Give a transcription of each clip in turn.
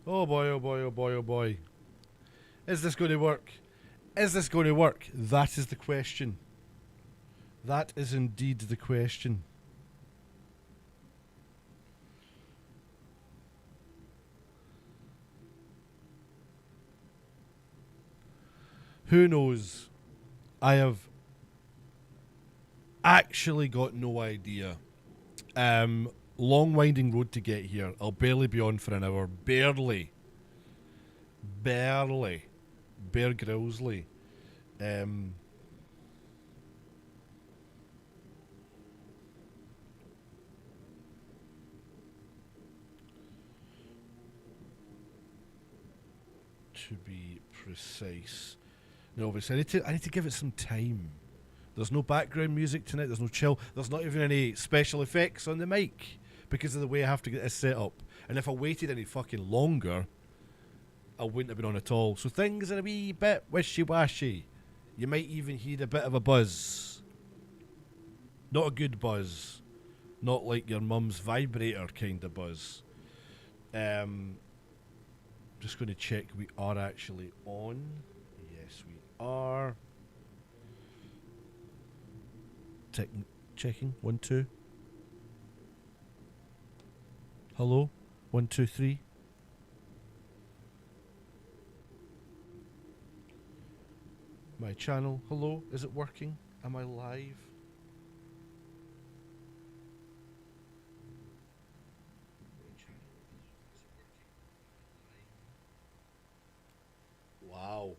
Oh boy, oh boy, oh boy, oh boy. Is this going to work? Is this going to work? That is the question. That is indeed the question. Who knows? I have actually got no idea. Long winding road to get here. I'll barely be on for an hour. Barely. Barely. Bear Grillsley. Um, to be precise. No, obviously I need to give it some time. There's no background music tonight. There's no chill. There's not even any special effects on the mic because of the way I have to get this set up. And if I waited any fucking longer, I wouldn't have been on at all. So things are a wee bit wishy-washy. You might even hear a bit of a buzz. Not a good buzz. Not like your mum's vibrator kind of buzz. Just going to check we are actually on. Yes, we are. Checking. 1, 2. Hello? 1, 2, 3. My channel. Hello? Is it working? Am I live? Wow.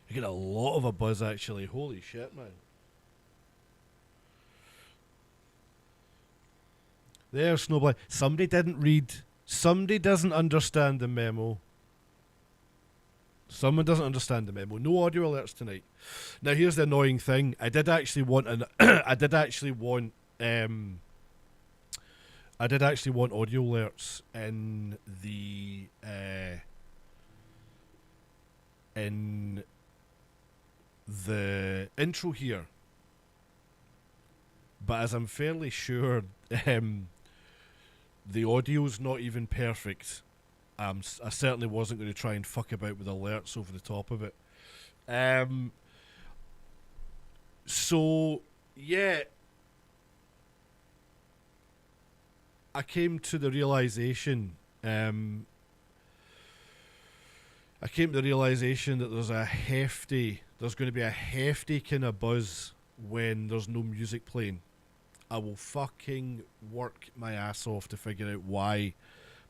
You get a lot of a buzz actually. Holy shit, man. There's Snowblind. Somebody didn't read. Somebody doesn't understand the memo. Someone doesn't understand the memo. No audio alerts tonight. Now here's the annoying thing. I did actually want I did actually want audio alerts in the intro here. But as I'm fairly sure the audio's not even perfect, I certainly wasn't going to try and fuck about with alerts over the top of it. So, yeah. I came to the realization that there's going to be a hefty kind of buzz when there's no music playing. I will fucking work my ass off to figure out why,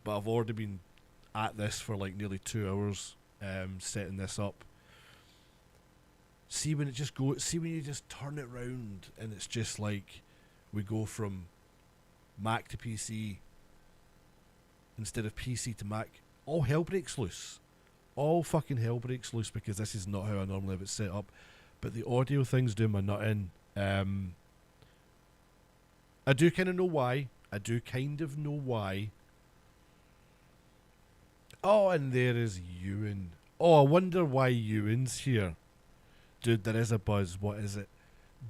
but I've already been at this for like nearly 2 hours, setting this up. See when you just turn it round and it's just like we go from Mac to PC instead of PC to Mac. All hell breaks loose. All fucking hell breaks loose because this is not how I normally have it set up. But the audio thing's doing my nut in. I do kind of know why. Oh, and there is Ewan. Oh, I wonder why Ewan's here. Dude, there is a buzz. What is it?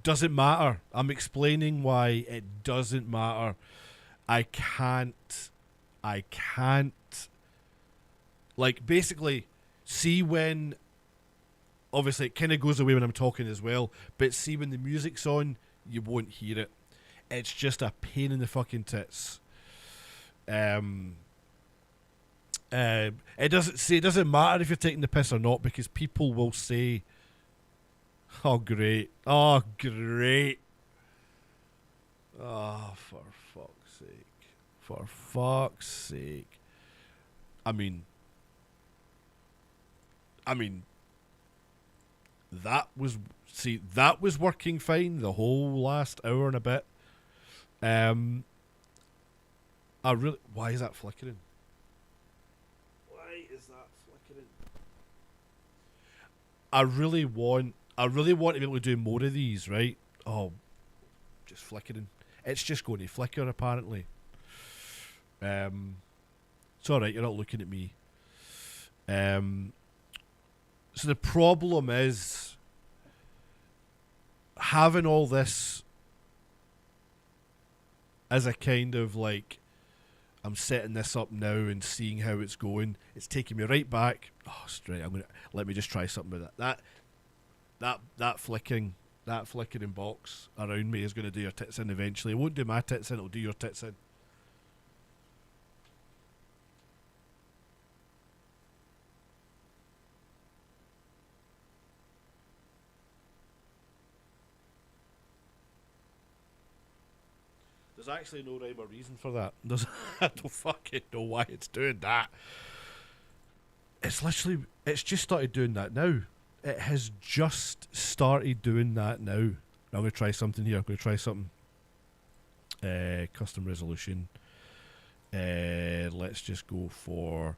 Doesn't matter. I'm explaining why it doesn't matter. I can't. Like, basically, see when. Obviously, it kind of goes away when I'm talking as well. But see when the music's on, you won't hear it. It's just a pain in the fucking tits. It doesn't matter if you're taking the piss or not because people will say, "Oh great, oh great, oh for fuck's sake." I mean, that was working fine the whole last hour and a bit. Why is that flickering? I really want to be able to do more of these, right? Oh, just flickering. It's just going to flicker apparently. It's alright, you're not looking at me. So the problem is having all this as a kind of like, I'm setting this up now and seeing how it's going. It's taking me right back. Oh, straight. Let me just try something with that. That flickering box around me is going to do your tits in eventually. It won't do my tits in. It'll do your tits in. There's actually no rhyme or reason for that. I don't fucking know why it's doing that. It's just started doing that now. It has just started doing that now. I'm going to try something here. I'm going to try something. Custom resolution. Let's just go for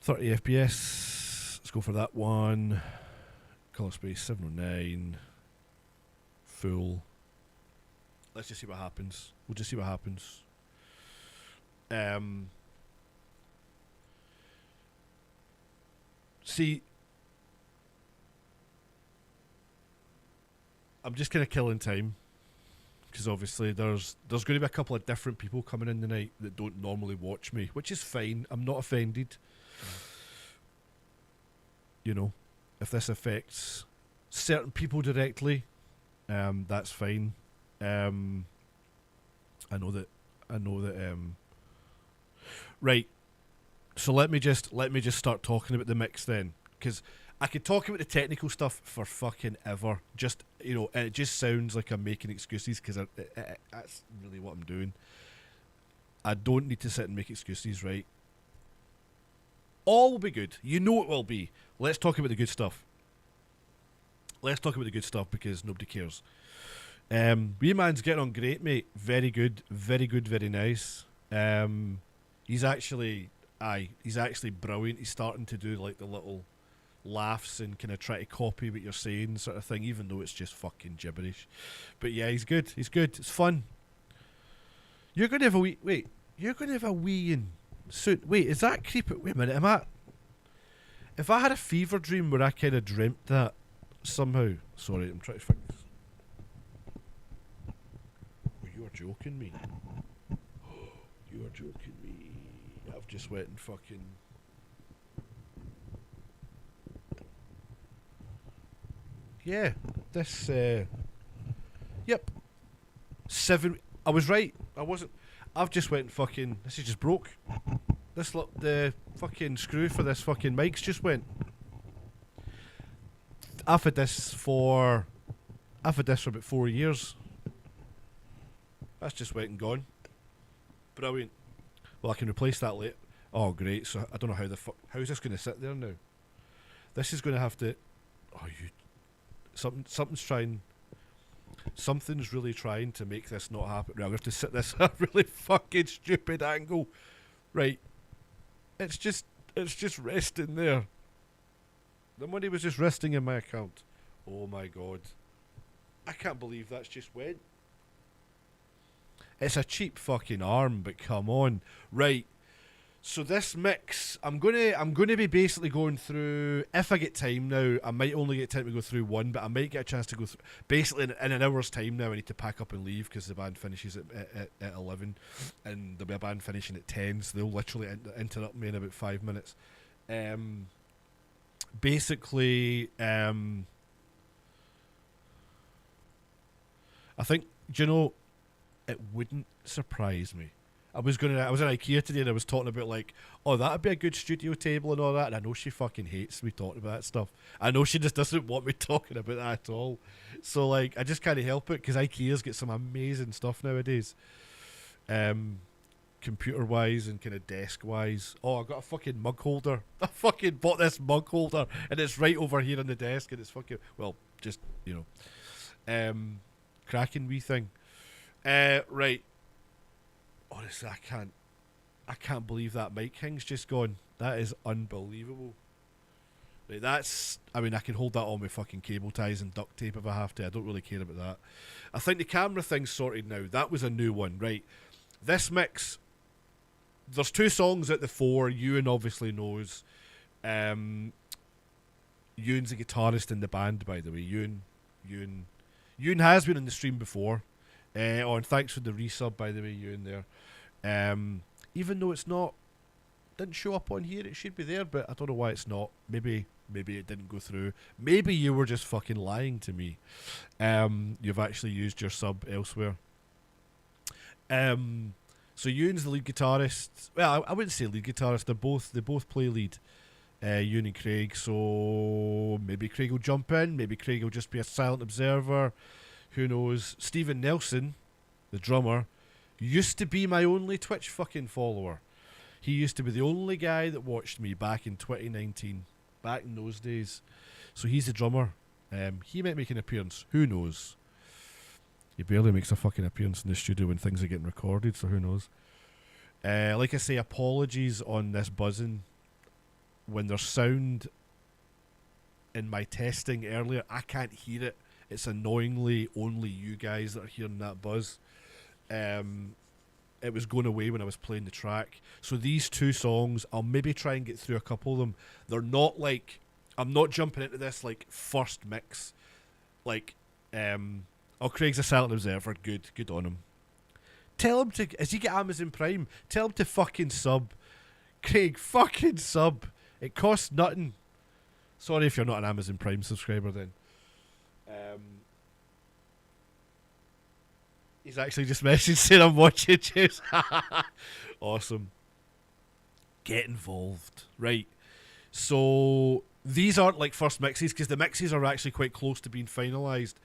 30 FPS. Let's go for that one. Color space 709. Full. Let's just see what happens. We'll just see what happens. See, I'm just kind of killing time because obviously there's going to be a couple of different people coming in tonight that don't normally watch me, which is fine. I'm not offended. You know, if this affects certain people directly, that's fine. I know that. Right. So let me just start talking about the mix then, because I could talk about the technical stuff for fucking ever. Just and it just sounds like I'm making excuses because that's really what I'm doing. I don't need to sit and make excuses, right? All will be good. You know it will be. Let's talk about the good stuff. Let's talk about the good stuff because nobody cares. Wee man's getting on great, mate. Very good, very nice. He's actually brilliant. He's starting to do like the little laughs and kind of try to copy what you're saying, sort of thing, even though it's just fucking gibberish. But yeah, he's good. It's fun. You're gonna have a wee. Wait, you're gonna have a wee in soon. Wait, is that creepy? Wait a minute, if I had a fever dream where I kind of dreamt that somehow. Sorry, I'm trying to fix this. You are joking me. You are joking me. I've just went and fucking... Yeah, this, yep. 7... I was right. I wasn't... I've just went and fucking... This is just broke. The fucking screw for this fucking mic's just went. I've had this for about 4 years. That's just went and gone. Brilliant. Well, I can replace that later. Oh, great. So I don't know how the fuck... How's this going to sit there now? This is going to have to... Oh, you... Something's really trying to make this not happen. Right, I'm going to have to sit this at a really fucking stupid angle. Right. It's just resting there. The money was just resting in my account. Oh my god. I can't believe that's just went. It's a cheap fucking arm, but come on. Right. So this mix, I'm gonna be basically going through, if I get time now, I might only get time to go through one, but I might get a chance to go through, basically in an hour's time now I need to pack up and leave because the band finishes at 11 and there'll be a band finishing at 10, so they'll literally interrupt me in about 5 minutes. Basically, I think, do you know, it wouldn't surprise me. I was in IKEA today and I was talking about like, oh, that'd be a good studio table and all that, and I know she fucking hates me talking about that stuff. I know she just doesn't want me talking about that at all. So like, I just can't help it because IKEA's got some amazing stuff nowadays. Computer wise and kind of desk wise. Oh, I got a fucking mug holder. I fucking bought this mug holder and it's right over here on the desk and it's fucking, well, just, you know, cracking wee thing. Right. Honestly, I can't believe that Mike King's just gone. That is unbelievable. Right, I mean, I can hold that on with fucking cable ties and duct tape if I have to. I don't really care about that. I think the camera thing's sorted now. That was a new one, right? This mix, there's 2 songs at the 4. Ewan obviously knows. Ewan's a guitarist in the band, by the way. Ewan has been on the stream before. Oh, and thanks for the resub, by the way, you in there. Even though it's not, didn't show up on here, it should be there, but I don't know why it's not. Maybe it didn't go through. Maybe you were just fucking lying to me. You've actually used your sub elsewhere. So Ewan's the lead guitarist. Well, I wouldn't say lead guitarist. They both play lead. Ewan and Craig. So maybe Craig will jump in. Maybe Craig will just be a silent observer. Who knows? Stephen Nelson, the drummer, used to be my only Twitch fucking follower. He used to be the only guy that watched me back in 2019. Back in those days. So he's the drummer. He might make an appearance. Who knows? He barely makes a fucking appearance in the studio when things are getting recorded, so who knows? Like I say, apologies on this buzzing. When there's sound in my testing earlier, I can't hear it. It's annoyingly only you guys that are hearing that buzz. It was going away when I was playing the track. So these two songs, I'll maybe try and get through a couple of them. They're not like, I'm not jumping into this like first mix. Like, oh, Craig's a silent observer. Good on him. Tell him to, as you get Amazon Prime, tell him to fucking sub. Craig, fucking sub. It costs nothing. Sorry if you're not an Amazon Prime subscriber then. He's actually just messaged saying I'm watching you. Awesome. Get involved. Right. So these aren't like first mixes because the mixes are actually quite close to being finalised.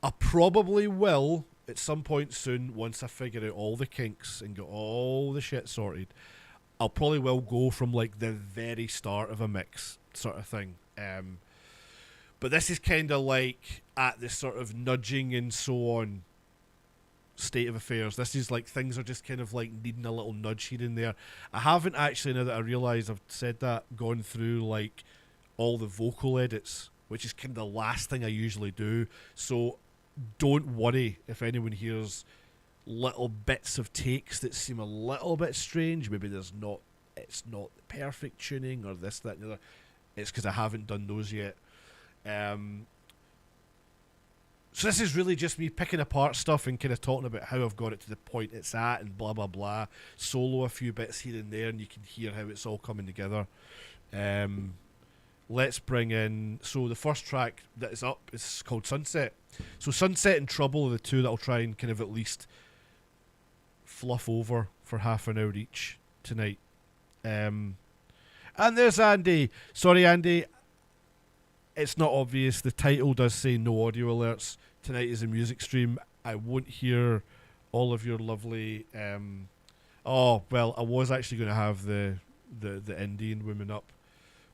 I probably will at some point soon, once I figure out all the kinks and get all the shit sorted. I'll probably will go from like the very start of a mix sort of thing. But this is kind of like at this sort of nudging and so on state of affairs. This is like things are just kind of like needing a little nudge here and there. I haven't actually, now that I realise I've said that, gone through like all the vocal edits, which is kind of the last thing I usually do. So don't worry if anyone hears little bits of takes that seem a little bit strange. Maybe it's not perfect tuning or this, that and the other. It's because I haven't done those yet. So this is really just me picking apart stuff and kind of talking about how I've got it to the point it's at and blah blah blah. Solo a few bits here and there and you can hear how it's all coming together. Let's bring in, so the first track that is up is called Sunset. So Sunset and Trouble are the two that I'll try and kind of at least fluff over for half an hour each tonight. And there's Andy. Sorry Andy, it's not obvious. The title does say no audio alerts. Tonight is a music stream. I won't hear all of your lovely oh well, I was actually going to have the Indian woman up,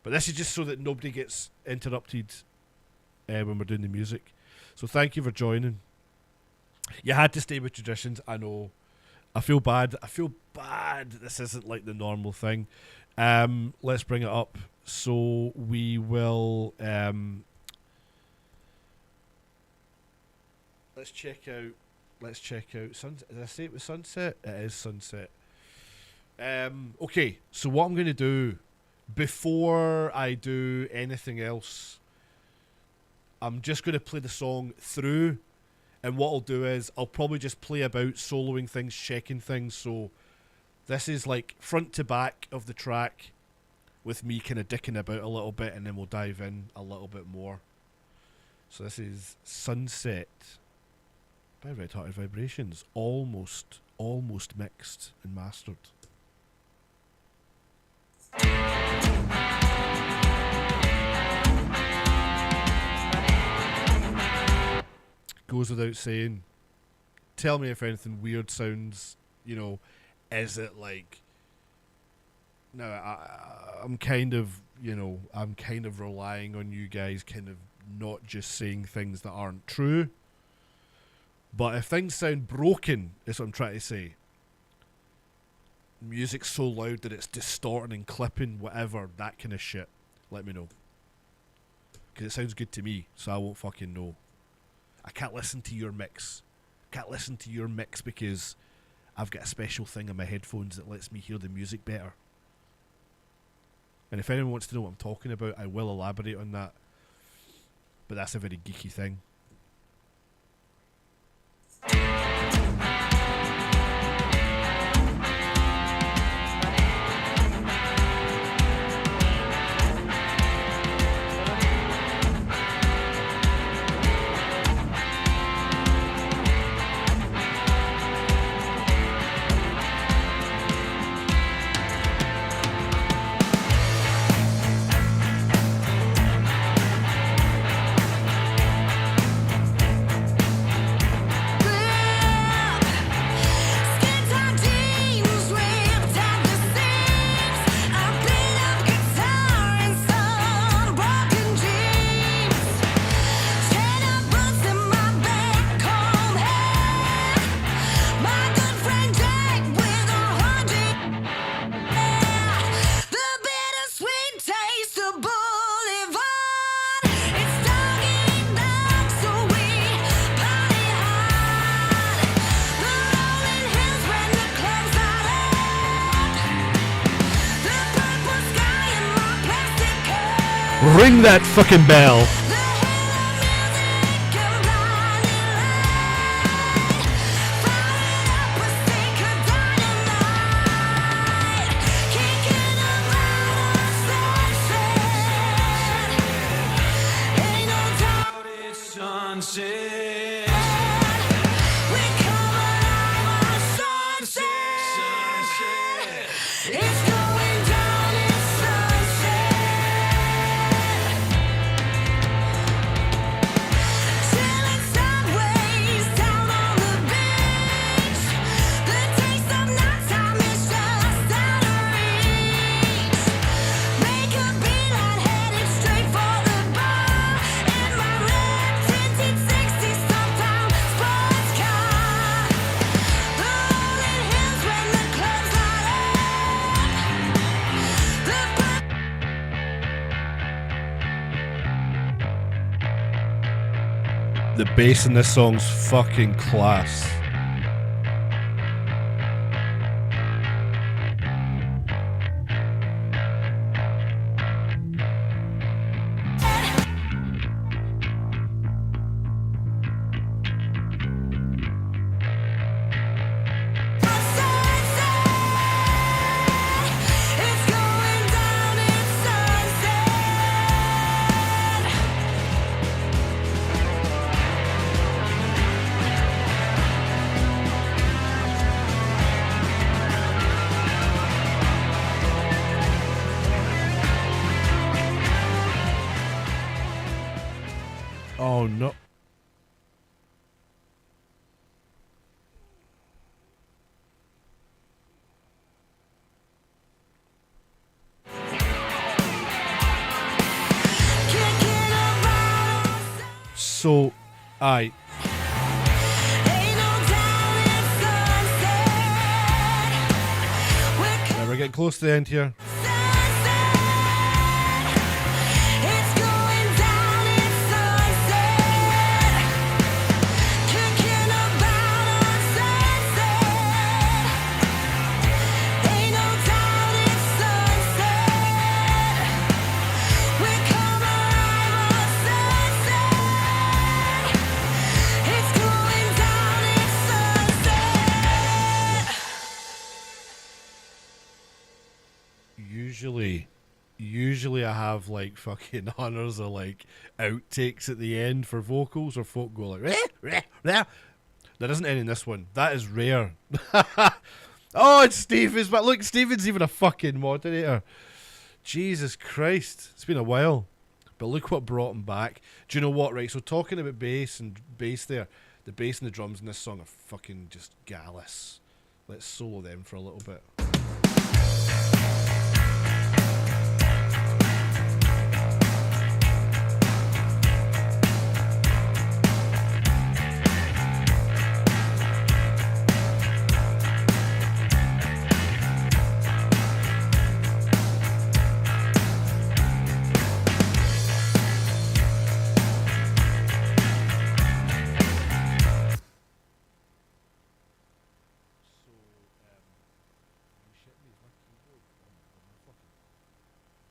but this is just so that nobody gets interrupted when we're doing the music. So thank you for joining. You had to stay with traditions, I know. I feel bad this isn't like the normal thing. Let's bring it up. So we will let's check out Sunset. Did I say it was Sunset? It is Sunset. Okay, so what I'm going to do before I do anything else, I'm just going to play the song through, and what I'll do is I'll probably just play about soloing things, checking things. So this is like front to back of the track with me kind of dicking about a little bit, and then we'll dive in a little bit more. So this is Sunset by Red Hearted Vibrations, almost mixed and mastered. Goes without saying, tell me if anything weird sounds, is it like, no, I'm kind of relying on you guys kind of not just saying things that aren't true. But if things sound broken, is what I'm trying to say. Music's so loud that it's distorting and clipping, whatever, that kind of shit, let me know. Because it sounds good to me, so I won't fucking know. I can't listen to your mix. Because I've got a special thing on my headphones that lets me hear the music better. And if anyone wants to know what I'm talking about, I will elaborate on that. But that's a very geeky thing. Ring that fucking bell. The bass in this song's fucking class. Oh no. So, aye. Yeah, we're getting close to the end here. Usually I have like fucking hundreds of like outtakes at the end for vocals, or folk go like there isn't any in this one. That is rare. Oh, it's Steve, but look, Steven's even a fucking moderator. Jesus Christ, it's been a while, but look what brought him back. Do you know what, right? So talking about bass there, the bass and the drums in this song are fucking just gallus. Let's solo them for a little bit.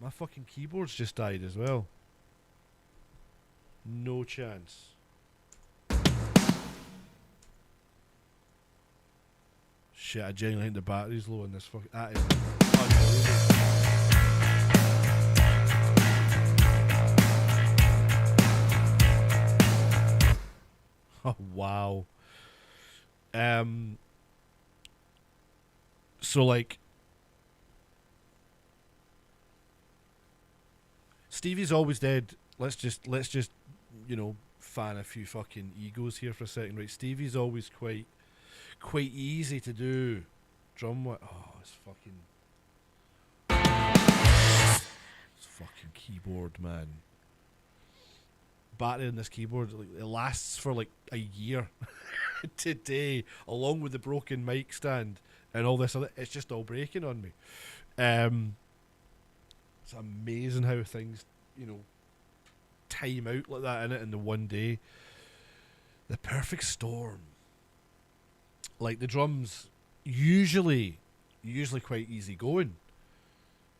My fucking keyboard's just died as well. No chance. shit, I genuinely think the battery's low in this fucking. That is unbelievable. Oh, wow. So like Stevie's Always Dead. Let's just fan a few fucking egos here for a second, right? Stevie's always quite easy to do drum with. Oh, it's fucking keyboard, man. Battery in this keyboard, like, it lasts for like a year today, along with the broken mic stand and all this other. It's just all breaking on me. It's amazing how things, time out like that in it in the one day. The perfect storm. Like the drums, usually quite easy going.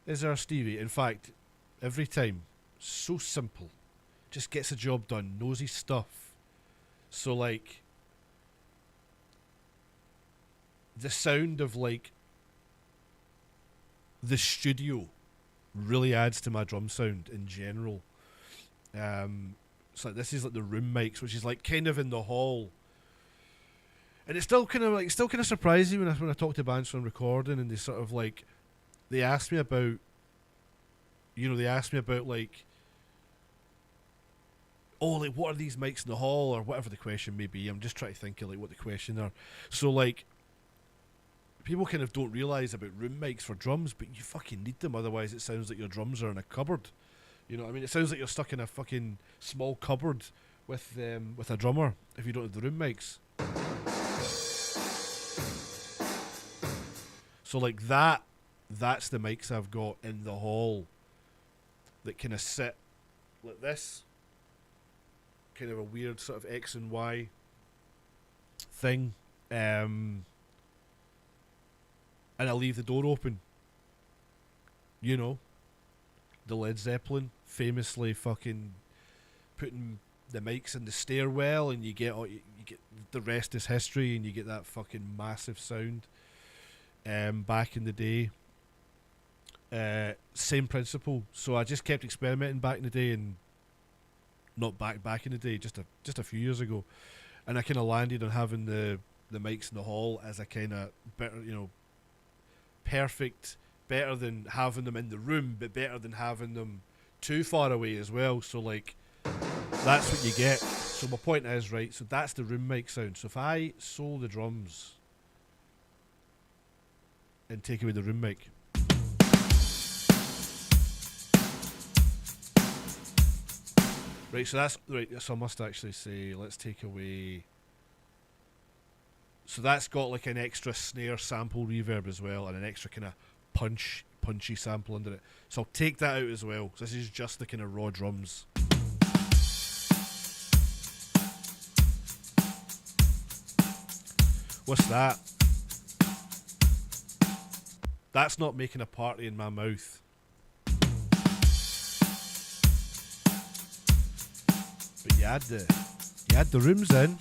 Is our Stevie? In fact, every time, so simple. Just gets the job done, knows his stuff. So like the sound of like the studio really adds to my drum sound in general. So like this is like the room mics, which is like kind of in the hall. And it's still kind of surprising when I talk to bands from recording and they sort of like they ask me about like, oh, like what are these mics in the hall or whatever the question may be. I'm just trying to think of like what the question are. So like people kind of don't realise about room mics for drums, but you fucking need them, otherwise it sounds like your drums are in a cupboard. You know what I mean? It sounds like you're stuck in a fucking small cupboard with a drummer if you don't have the room mics. So like that's the mics I've got in the hall that kind of sit like this. Kind of a weird sort of X and Y thing. And I leave the door open. The Led Zeppelin famously fucking putting the mics in the stairwell, and you get the rest is history, and you get that fucking massive sound. Back in the day, same principle. So I just kept experimenting back in the day, and not back in the day, just a few years ago, and I kind of landed on having the mics in the hall as a kind of better, perfect, better than having them in the room, but better than having them too far away as well. So like that's what you get. So my point is, right, so that's the room mic sound. So if I solo the drums and take away the room mic, right, so that's right. So I must actually say, let's take away. So that's got like an extra snare sample reverb as well, and an extra kind of punchy sample under it. So I'll take that out as well. So this is just the kind of raw drums. What's that? That's not making a party in my mouth. But you had the rooms in.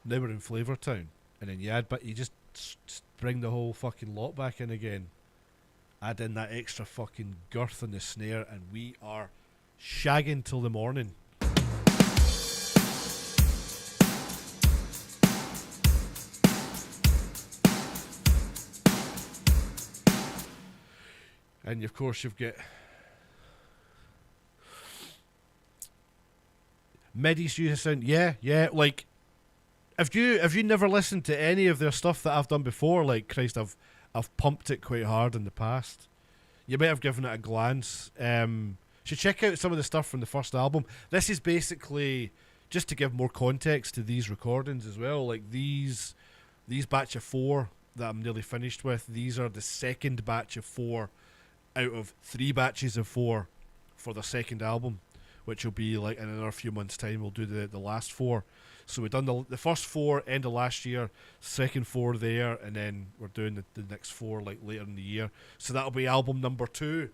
Now we're in Flavortown, and then you just bring the whole fucking lot back in again. Add in that extra fucking girth on the snare, and we are shagging till the morning. And of course you've got Midi's use of sound. Yeah, like have you never listened to any of their stuff that I've done before? Like, Christ, I've pumped it quite hard in the past. You might have given it a glance. Should check out some of the stuff from the first album. This is basically just to give more context to these recordings as well. Like these batch of 4 that I'm nearly finished with. These are the second batch of 4 out of 3 batches of 4 for the second album, which will be like in another few months' time. We'll do the last 4. So we've done the first 4 end of last year, second 4 there, and then we're doing the next 4 like later in the year. So that'll be album number 2.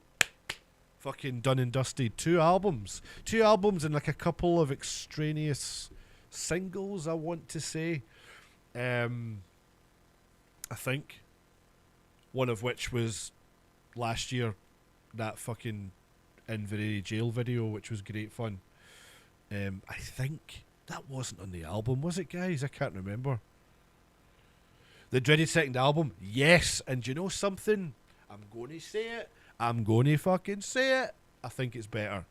Fucking done and dusted. 2 albums and like a couple of extraneous singles, I want to say. I think one of which was last year, that fucking Inverary jail video, which was great fun. I think that wasn't on the album, was it, guys? I can't remember. The dreaded second album, yes. And do you know something? I'm going to say it. I'm going to fucking say it. I think it's better.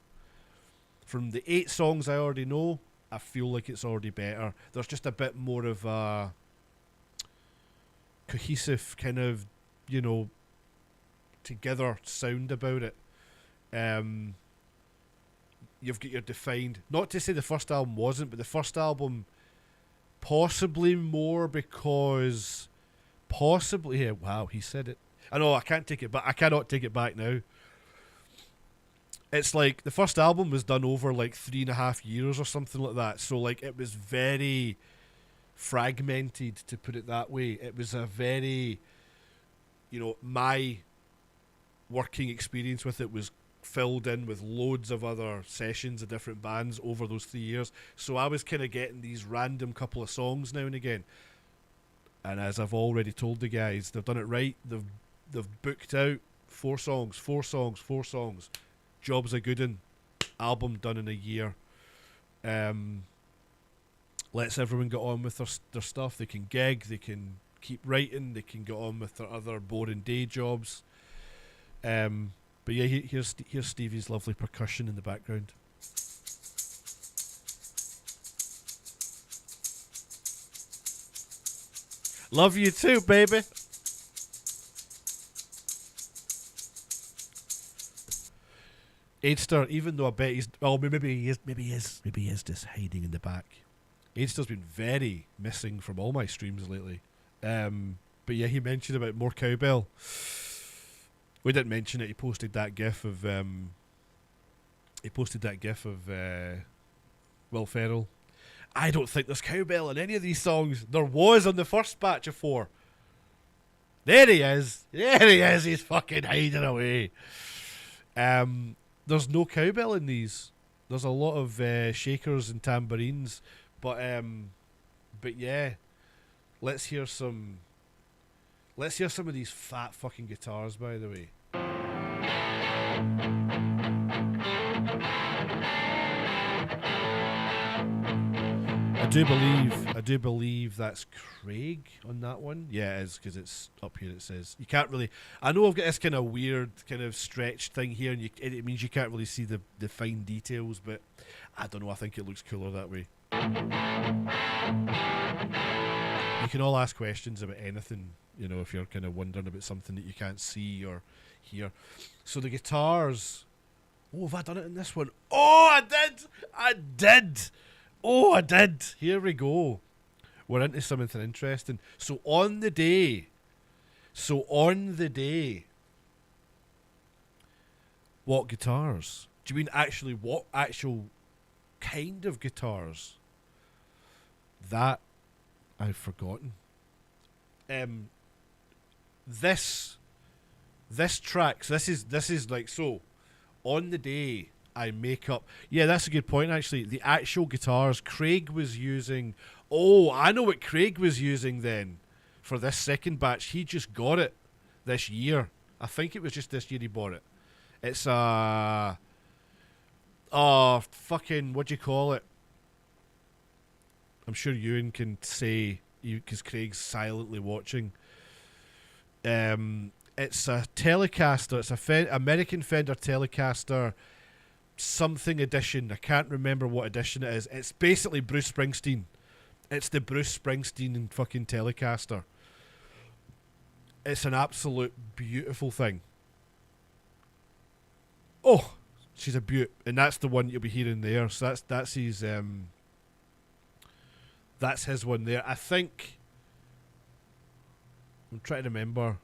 From the 8 songs I already know, I feel like it's already better. There's just a bit more of a cohesive kind of, you know, together sound about it. You've got your defined, not to say the first album wasn't, but the first album possibly more because possibly, yeah, wow, he said it. I know I can't take it back. I cannot take it back now. It's like the first album was done over like 3.5 years or something like that. So like it was very fragmented, to put it that way. It was a very, you know, my working experience with it was filled in with loads of other sessions of different bands over those 3 years. So I was kind of getting these random couple of songs now and again. And as I've already told the guys, they've done it right. They've booked out 4 songs. Job's a good one. Album done in a year. Lets everyone get on with their stuff. They can gig, they can keep writing, they can get on with their other boring day jobs. But yeah, here's Stevie's lovely percussion in the background. Love you too, baby. Aidster, even though I bet he's, well, maybe he is just hiding in the back. Aidster's been very missing from all my streams lately. But yeah, he mentioned about more cowbell. We didn't mention it. He posted that gif of Will Ferrell. I don't think there's cowbell in any of these songs. There was on the first batch of 4. There he is. He's fucking hiding away. There's no cowbell in these. There's a lot of shakers and tambourines, but yeah, let's hear some of these fat fucking guitars, by the way. I do believe that's Craig on that one. Yeah, it is, because it's up here. It says you can't really. I know I've got this kind of weird, kind of stretched thing here, and it means you can't really see the fine details. But I don't know. I think it looks cooler that way. You can all ask questions about anything, you know, if you're kind of wondering about something that you can't see or hear. So the guitars. Oh, have I done it in this one? Oh, I did. Oh, I did. Here we go. We're into something interesting. So on the day, what guitars? Do you mean actually what actual kind of guitars? That I've forgotten. This track. So this is like, so on the day I make up. Yeah, that's a good point, actually. The actual guitars Craig was using. Oh, I know what Craig was using then for this second batch. He just got it this year. I think it was just this year he bought it. It's fucking, what do you call it? I'm sure Ewan can say, because Craig's silently watching. It's a Telecaster. It's a American Fender Telecaster something edition. I can't remember what edition it is. It's basically Bruce Springsteen. It's the Bruce Springsteen and fucking Telecaster. It's an absolute beautiful thing. Oh, she's a beaut, and that's the one you'll be hearing there. So that's his that's his one there. I think I'm trying to remember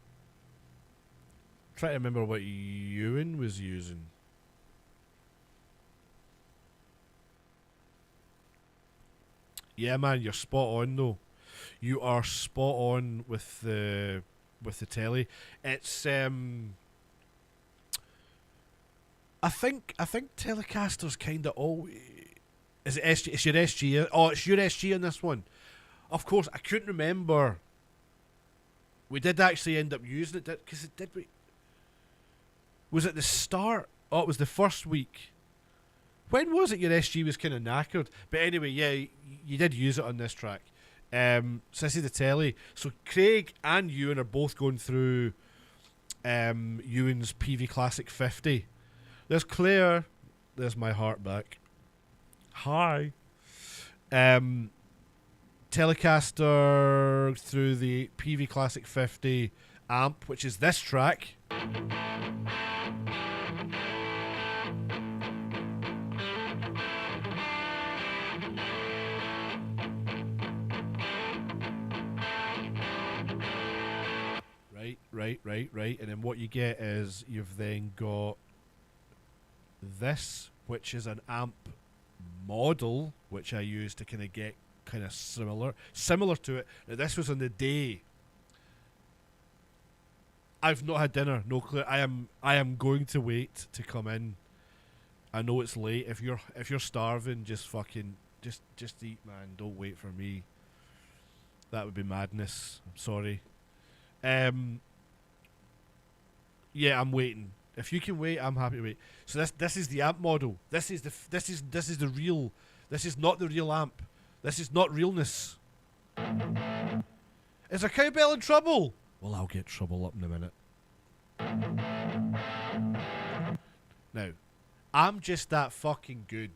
what Ewan was using. Yeah, man, you're spot on though. You are spot on with the telly. It's I think Telecasters kind of always is it SG? It's your SG. Oh, it's your SG on this one. Of course, I couldn't remember. We did actually end up using it because did we? Was it the start? Oh, it was the first week. When was it your SG was kind of knackered? But anyway, yeah, you did use it on this track. So this is the telly. So Craig and Ewan are both going through Ewan's PV Classic 50. There's Claire. There's my heart back. Hi. Telecaster through the PV Classic 50 amp, which is this track. Right. And then what you get is you've then got this, which is an amp model, which I use to kind of get kind of similar to it. Now this was on the day. I've not had dinner, no clue. I am going to wait to come in. I know it's late. If you're starving, just fucking just eat, man. Don't wait for me. That would be madness. I'm sorry. Yeah, I'm waiting. If you can wait, I'm happy to wait. So this is the amp model. This is the real. This is not the real amp. This is not realness. Is a cowbell in trouble? Well, I'll get trouble up in a minute. Now, I'm just that fucking good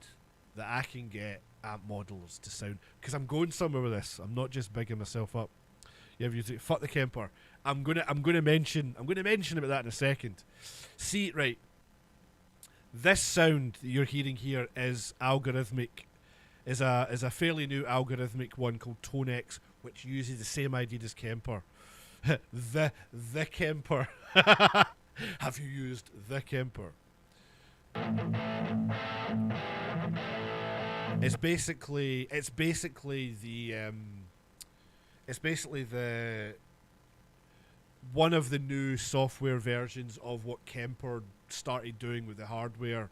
that I can get amp models to sound, because I'm going somewhere with this. I'm not just bigging myself up. Yeah, you fuck the Kemper. I'm gonna mention about that in a second. See, right. This sound that you're hearing here is algorithmic. Is a fairly new algorithmic one called Tonex, which uses the same idea as Kemper. the Kemper. Have you used the Kemper? It's basically the one of the new software versions of what Kemper started doing with the hardware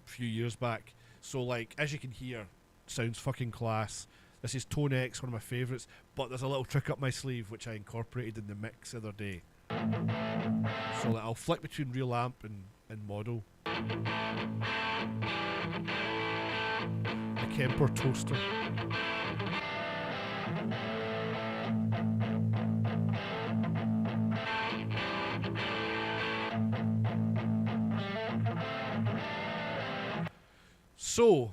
a few years back. So, like, as you can hear, sounds fucking class. This is Tonex, one of my favourites, but there's a little trick up my sleeve which I incorporated in the mix the other day. So, like, I'll flick between real amp and model. The Kemper Toaster. So,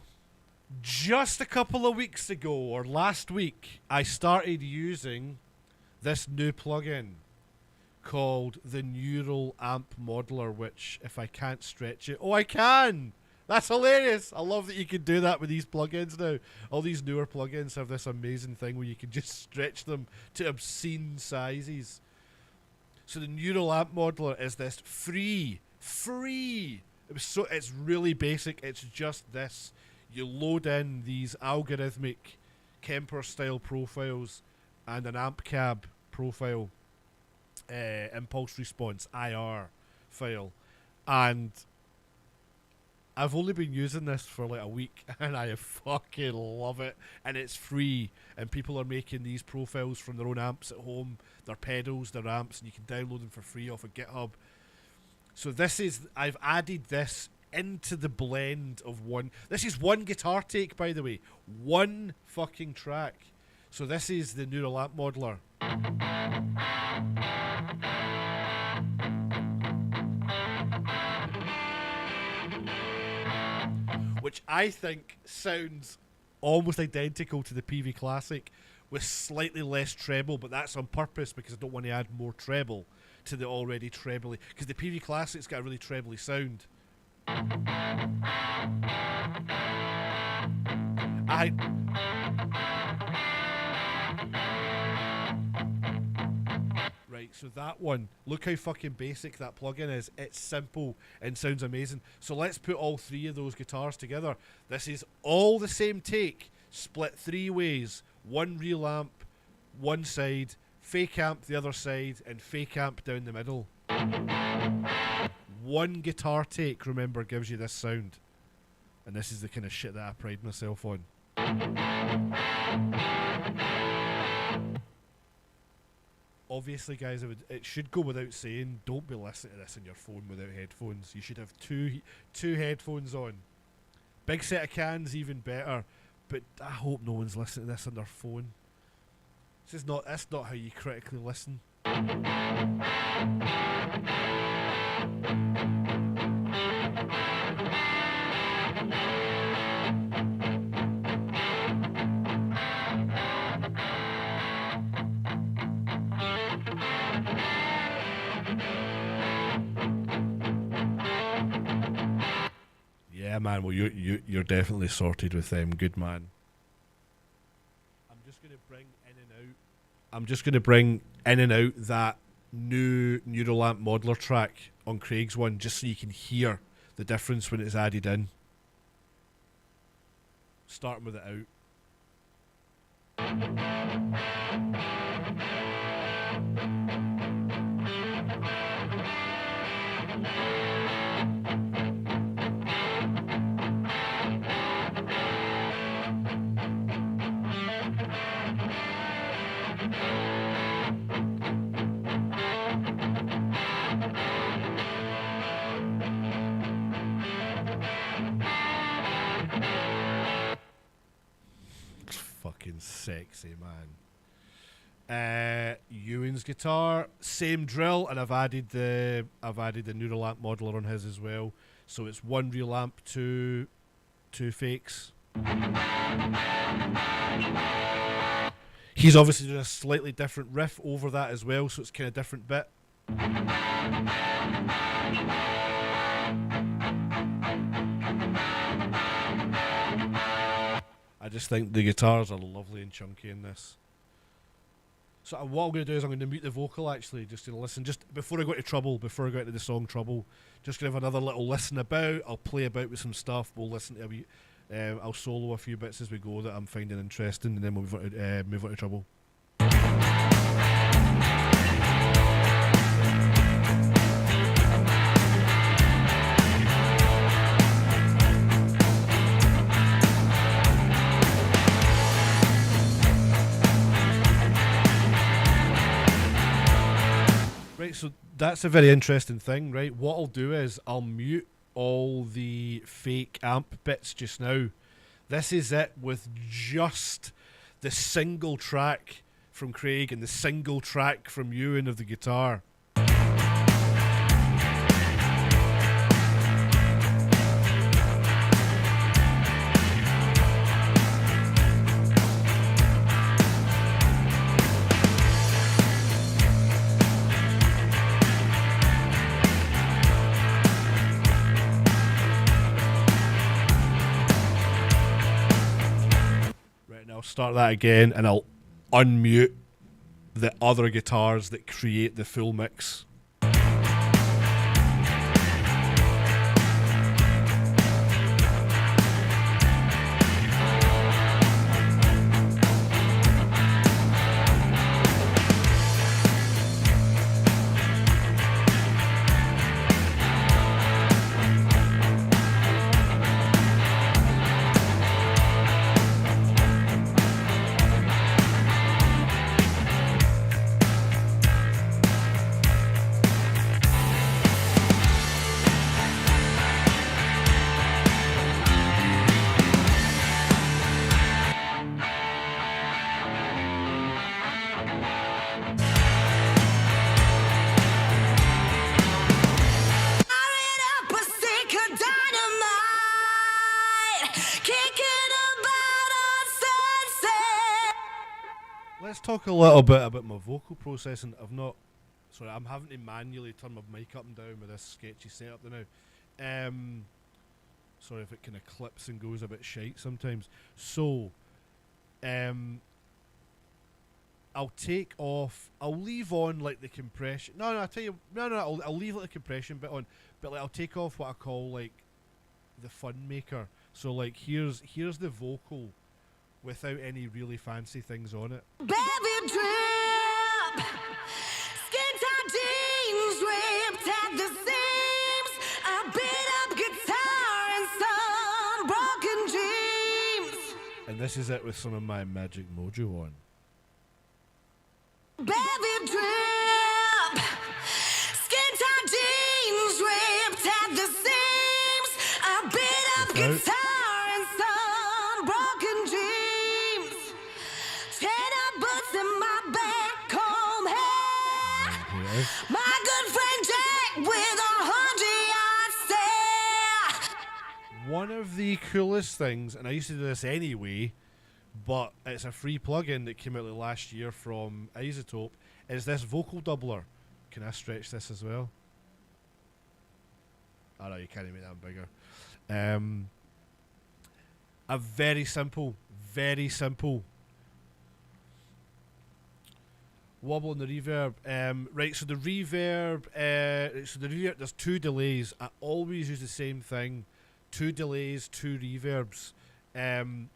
just a couple of weeks ago, or last week, I started using this new plugin called the Neural Amp Modeler, which, if I can't stretch it... Oh, I can! That's hilarious! I love that you can do that with these plugins now. All these newer plugins have this amazing thing where you can just stretch them to obscene sizes. So the Neural Amp Modeler is this free... It's really basic. It's just this. You load in these algorithmic Kemper style profiles and an amp cab profile, impulse response IR file, and I've only been using this for like a week and I fucking love it, and it's free, and people are making these profiles from their own amps at home, their pedals, their amps, and you can download them for free off of GitHub. So I've added this into the blend of one. This is one guitar take, by the way. One fucking track. So this is the Neural Amp Modeler. Which I think sounds almost identical to the PV Classic with slightly less treble, but that's on purpose because I don't want to add more treble to the already trebly, because the PV Classic's got a really trebly sound. Right, so that one, look how fucking basic that plugin is. It's simple and sounds amazing. So let's put all three of those guitars together. This is all the same take, split 3 ways, one real amp, one side, fake amp the other side, and fake amp down the middle. One guitar take, remember, gives you this sound. And this is the kind of shit that I pride myself on. Obviously, guys, it should go without saying, don't be listening to this on your phone without headphones. You should have two headphones on. Big set of cans, even better. But I hope no one's listening to this on their phone. That's not how you critically listen. Yeah, man. Well, you're definitely sorted with them. Good man. I'm just gonna bring in and out that new Neurolamp modeler track on Craig's one, just so you can hear the difference when it's added in. Starting with it out. Fucking sexy, man. Ewan's guitar, same drill, and I've added the Neurolamp modeler on his as well. So it's one real amp, two fakes. He's obviously doing a slightly different riff over that as well, so it's kind of different bit. I just think the guitars are lovely and chunky in this. So what I'm going to do is I'm going to mute the vocal actually, just to listen. Just before I go into the song Trouble, just going to have another little listen about. I'll play about with some stuff. We'll listen to a wee, I'll solo a few bits as we go that I'm finding interesting, and then we'll move on to Trouble. Right, so that's a very interesting thing, right? What I'll do is I'll mute all the fake amp bits just now. This is it with just the single track from Craig and the single track from Ewan of the guitar. Start that again, and I'll unmute the other guitars that create the full mix. Let's talk a little bit about my vocal processing. I'm having to manually turn my mic up and down with this sketchy setup now. Sorry if it kind of clips and goes a bit shite sometimes. So, I'll leave on like the compression. I'll leave like the compression bit on, but like I'll take off what I call like the fun maker. So like here's the vocal without any really fancy things on it. Baby drip, skin tight jeans ripped at the seams, a beat up guitar and some broken dreams. And this is it with some of my Magic Mojo on. Baby drip, skin tight jeans ripped at the seams, a beat up Without. guitar and some broken dreams. 10 up boots in my back comb hair. Here it is. My good friend Jack with 100 yard stare. One of the coolest things, and I used to do this anyway, but it's a free plugin that came out like last year from iZotope, is this vocal doubler. Can I stretch this as well? Oh no, you can't make that bigger. A very simple wobble in the reverb. Right, so the reverb, there's two delays. I always use the same thing. 2 delays, 2 reverbs. And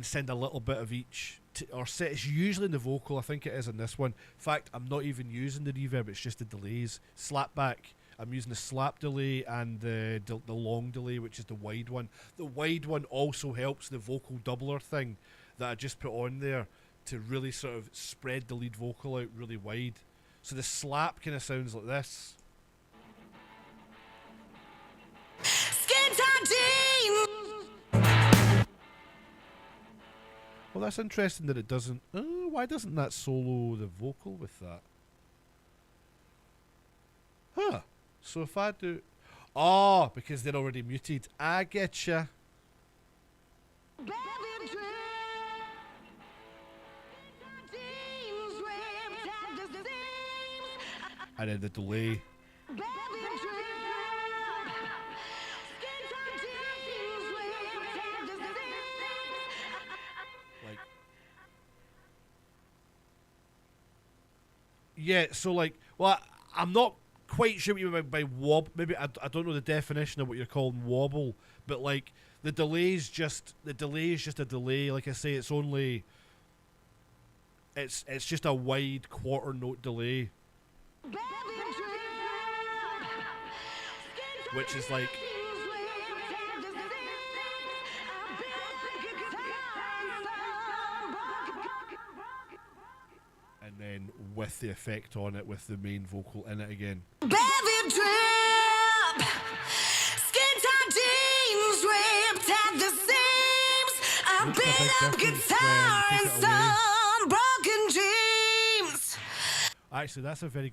send a little bit of each. Or set, it's usually in the vocal, I think it is in this one. In fact, I'm not even using the reverb, it's just the delays. Slap back, I'm using the slap delay and the long delay, which is the wide one. The wide one also helps the vocal doubler thing that I just put on there to really sort of spread the lead vocal out really wide. So the slap kind of sounds like this. Skin tight jeans. Well, that's interesting that it doesn't... why doesn't that solo the vocal with that? Huh. So if I do... Oh, because they're already muted. I getcha. Baby drip, jeans ripped at the seams. And then the delay. Baby drip, skin tight jeans ripped at the seams. Like... Yeah, so like... Well, I'm not quite sure what you mean by wobble. Maybe I don't know the definition of what you're calling wobble, but like the delay is just a delay. Like I say, it's only it's just a wide quarter note delay, Baby drip, skin tight which is like jeans ripped at the seams. A big guitar and some and then with the effect on it with the main vocal in it again. Baby drip, skin tight jeans ripped at the seams. A Makes a big beat up difference guitar when you and take it away. some broken dreams. Actually, that's a very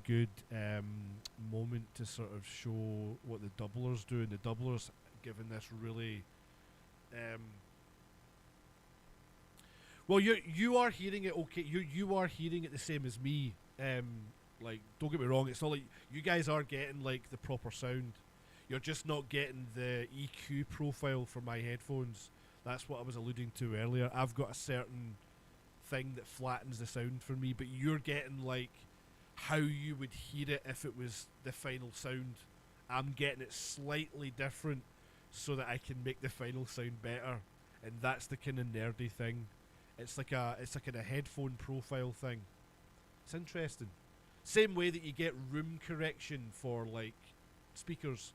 good moment to sort of show what the doubler's doing. The doubler's giving this really well, you are hearing it okay. You are hearing it the same as me. Like, don't get me wrong, it's not like you guys are getting like the proper sound. You're just not getting the EQ profile for my headphones. That's what I was alluding to earlier. I've got a certain thing that flattens the sound for me, but you're getting like how you would hear it if it was the final sound. I'm getting it slightly different so that I can make the final sound better, and that's the kind of nerdy thing. It's like a headphone profile thing. It's interesting. Same way that you get room correction for like speakers.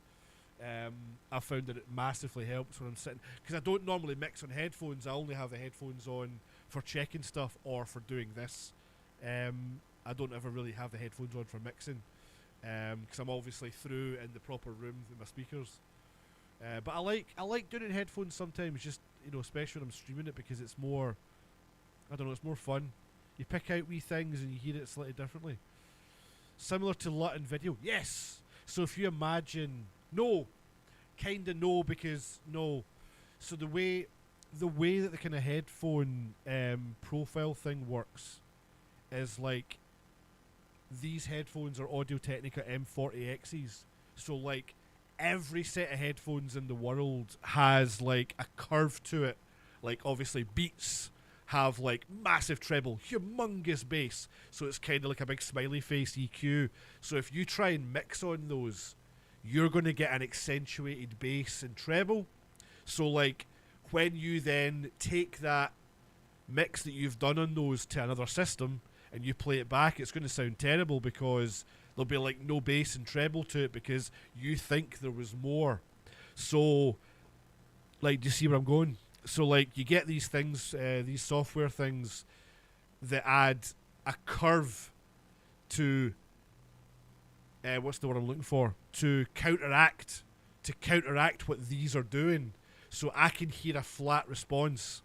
I found that it massively helps when I'm sitting, because I don't normally mix on headphones. I only have the headphones on for checking stuff or for doing this. I don't ever really have the headphones on for mixing, because I'm obviously through in the proper room with my speakers. But I like doing it in headphones sometimes, just, you know, especially when I'm streaming it, because it's more, I don't know, it's more fun. You pick out wee things and you hear it slightly differently. Similar to LUT in video. Yes! So if you imagine... No! Kinda no, because... No. So the way that the kind of headphone profile thing works is like... These headphones are Audio-Technica M40Xs. So like... Every set of headphones in the world has like a curve to it. Like obviously Beats have like massive treble, humongous bass, so it's kind of like a big smiley face EQ. So if you try and mix on those, you're going to get an accentuated bass and treble. So like when you then take that mix that you've done on those to another system and you play it back, it's going to sound terrible because there'll be like no bass and treble to it because you think there was more. So, like, do you see where I'm going? So, like, you get these things, these software things that add a curve to, what's the word I'm looking for? To counteract what these are doing. So I can hear a flat response.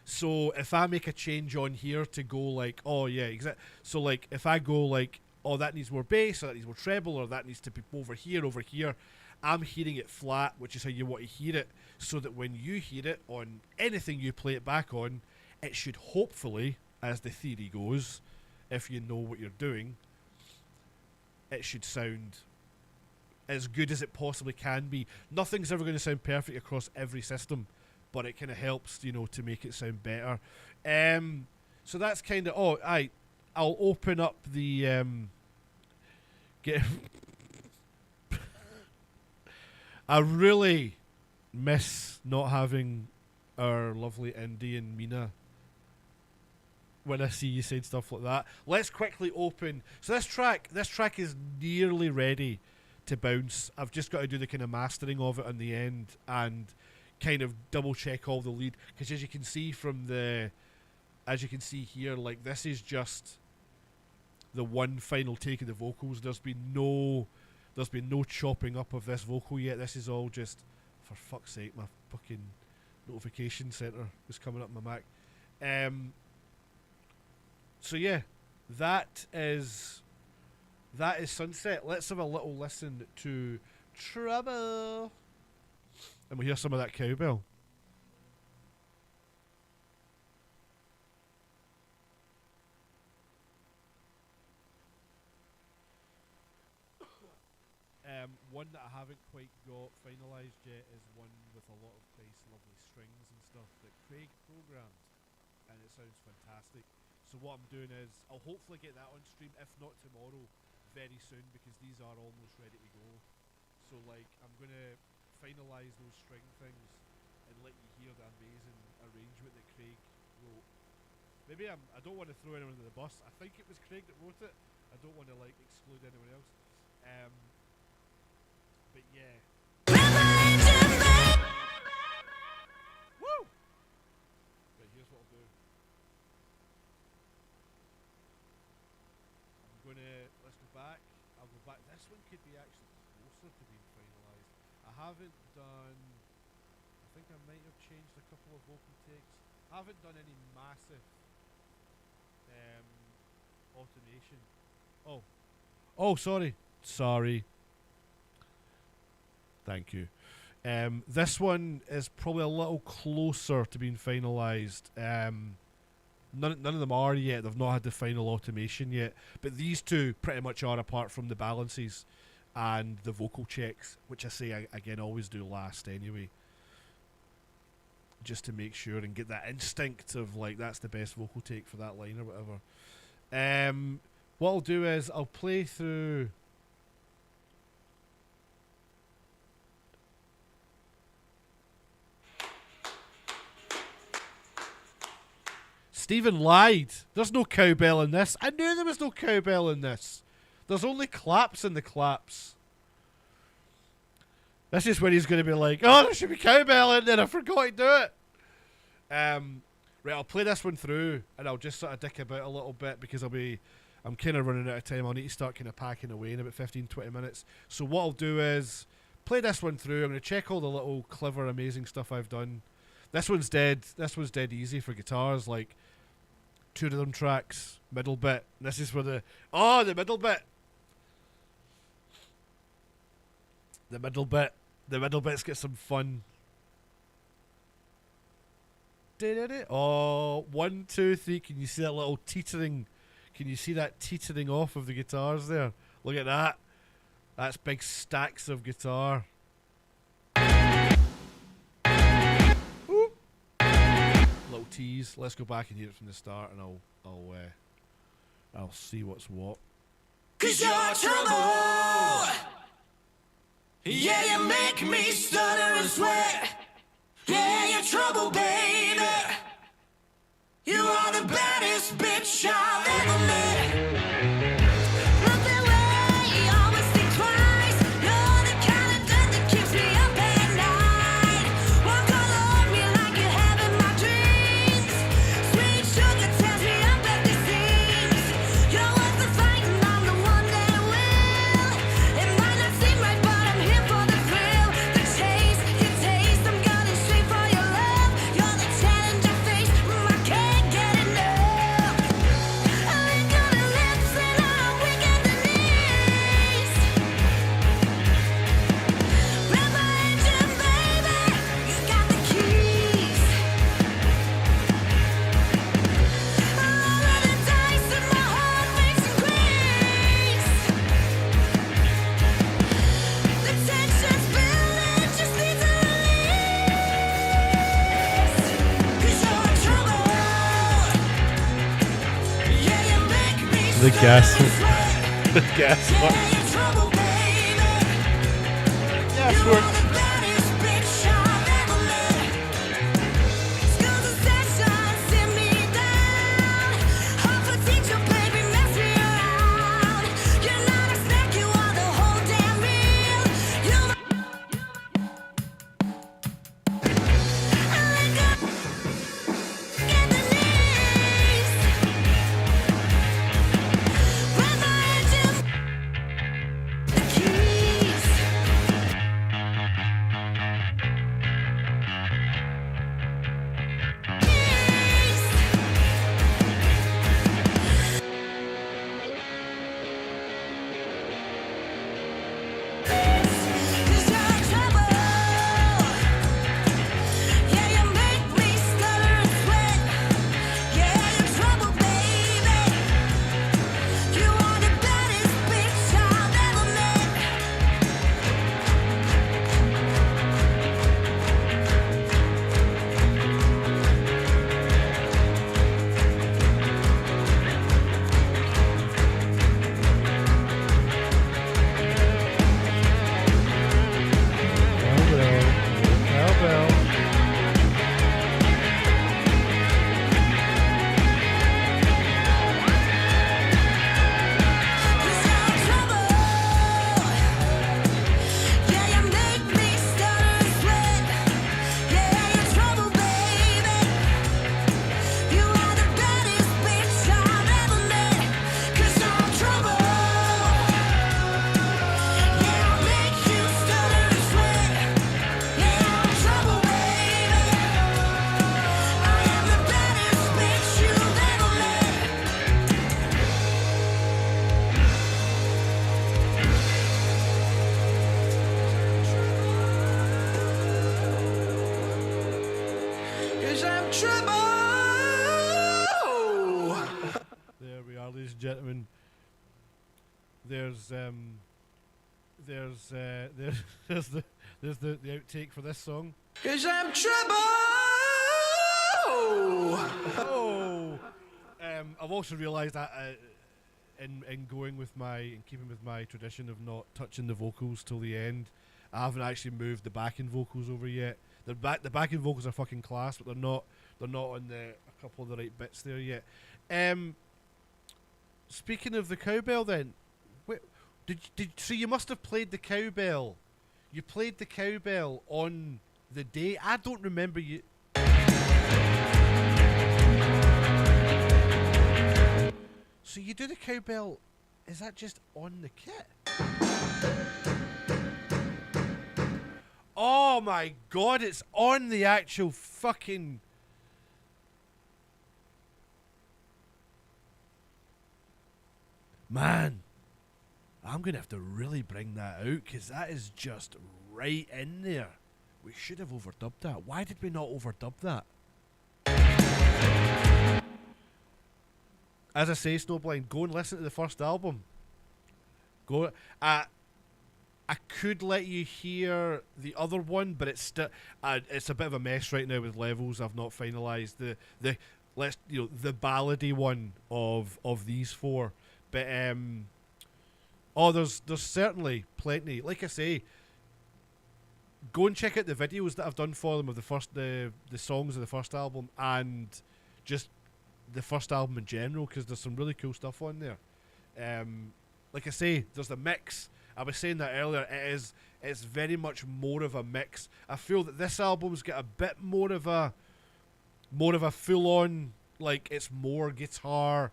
So if I make a change on here to go like, oh yeah, so like if I go like, oh that needs more bass, or that needs more treble, or that needs to be over here, I'm hearing it flat, which is how you want to hear it, so that when you hear it on anything you play it back on, it should hopefully, as the theory goes, if you know what you're doing, it should sound as good as it possibly can be. Nothing's ever going to sound perfect across every system, but it kind of helps, you know, to make it sound better. So that's kind of... I'll open up the... I really miss not having our lovely Indy and Mina when I see you saying stuff like that. Let's quickly open... So this track is nearly ready to bounce. I've just got to do the kind of mastering of it on the end and kind of double check all the lead, because as you can see here, like, this is just the one final take of the vocals. There's been no chopping up of this vocal yet. This is all just, for fuck's sake, my fucking notification center was coming up on my Mac. So yeah, that is Sunset. Let's have a little listen to Trouble, and we'll hear some of that cowbell. One that I haven't quite got finalised yet is one with a lot of nice, lovely strings and stuff that Craig programmed, and it sounds fantastic. So what I'm doing is I'll hopefully get that on stream, if not tomorrow, very soon, because these are almost ready to go. So like, I'm gonna finalise those string things and let you hear the amazing arrangement that Craig wrote. Maybe I don't want to throw anyone under the bus. I think it was Craig that wrote it. I don't want to like exclude anyone else. But yeah. Woo! But here's what I'll do. Let's go back. I'll go back. This one could be actually closer to being finalised. I haven't done... I think I might have changed a couple of vocal takes. I haven't done any massive automation. Oh, sorry. Thank you. This one is probably a little closer to being finalised. None of them are yet. They've not had the final automation yet. But these two pretty much are, apart from the balances and the vocal checks, which I say, again, always do last anyway. Just to make sure and get that instinct of, like, that's the best vocal take for that line or whatever. What I'll do is I'll play through... Stephen lied. There's no cowbell in this. I knew there was no cowbell in this. There's only claps in the claps. This is when he's going to be like, oh, there should be cowbell in there. I forgot to do it. Right, I'll play this one through and I'll just sort of dick about a little bit because I'm kind of running out of time. I'll need to start kind of packing away in about 15-20 minutes. So what I'll do is play this one through. I'm going to check all the little clever, amazing stuff I've done. This one's dead. This one's dead easy for guitars. Like, 2 rhythm tracks, middle bit. And this is where the middle bit. The middle bit's got some fun. Oh, 1, 2, 3. Can you see that little teetering? Can you see that teetering off of the guitars there? Look at that. That's big stacks of guitar. Ooh. Little tease. Let's go back and hear it from the start, and I'll see what's what. 'Cause you're trouble. Yeah, you make me stutter and sweat. trouble, baby. You are the baddest bitch I've ever met. Look that way, always think twice. You're the kind of dirt that keeps me up at night. Walk all over me like you have in my dreams. Sweet sugar tears me up at the seams. You're worth the fight and I'm the one that will. It might not seem right, but I'm here for the thrill. The chase, your taste, I'm gunning straight for your love. You're the challenge I face, I can't get enough. I lick on the lips and I'm weak at the knees. Grab my engine, baby, you got the keys. All of the dice and my heart makes and crease. The tension's building, just needs a release. 'Cause you're trouble. Yeah, you make me The gas. sweat. The gas Yeah, works. you're trouble, baby. Gas You are works. the baddest bitch I've ever met. Skills and sessions sit me down. Half a teacher, baby, mess me around. You're not a snack, you are the whole damn meal. You I lick up at the knees. Grab my engine, the keys. Cause you're trouble. Yeah, you make me stutter and sweat. Yeah, you're trouble, baby. You are the baddest bitch I've ever met. Cowbell. Cause you're trouble. Yeah, you make me stutter and sweat. Yeah, you're trouble, baby. You are the baddest bitch I've ever met. 'Cause you're trouble. Yeah, I'll make you stutter and sweat. Yeah, I'm trouble, baby. I am the baddest bitch you've ever met. Cause I'm trouble. There we are, ladies and gentlemen. There's the outtake for this song. Cause I'm trouble. Oh, I've also realised that in going with in keeping with my tradition of not touching the vocals till the end, I haven't actually moved the backing vocals over yet. The backing vocals are fucking class, but they're not on a couple of the right bits there yet. Speaking of the cowbell, then, so you must have played the cowbell. You played the cowbell on the day. I don't remember you. So you do the cowbell. Is that just on the kit? Oh my god, it's on the actual fucking... Man, I'm going to have to really bring that out, because that is just right in there. We should have overdubbed that. Why did we not overdub that? As I say, Snowblind, go and listen to the first album. Go. I could let you hear the other one, but it's a bit of a mess right now with levels. I've not finalised the ballady one of these four. But there's certainly plenty. Like I say, go and check out the videos that I've done for them of the songs of the first album and just the first album in general, because there's some really cool stuff on there. Like I say, there's a mix. I was saying that earlier. It's very much more of a mix. I feel that this album's got a bit more of a full on, like, it's more guitar,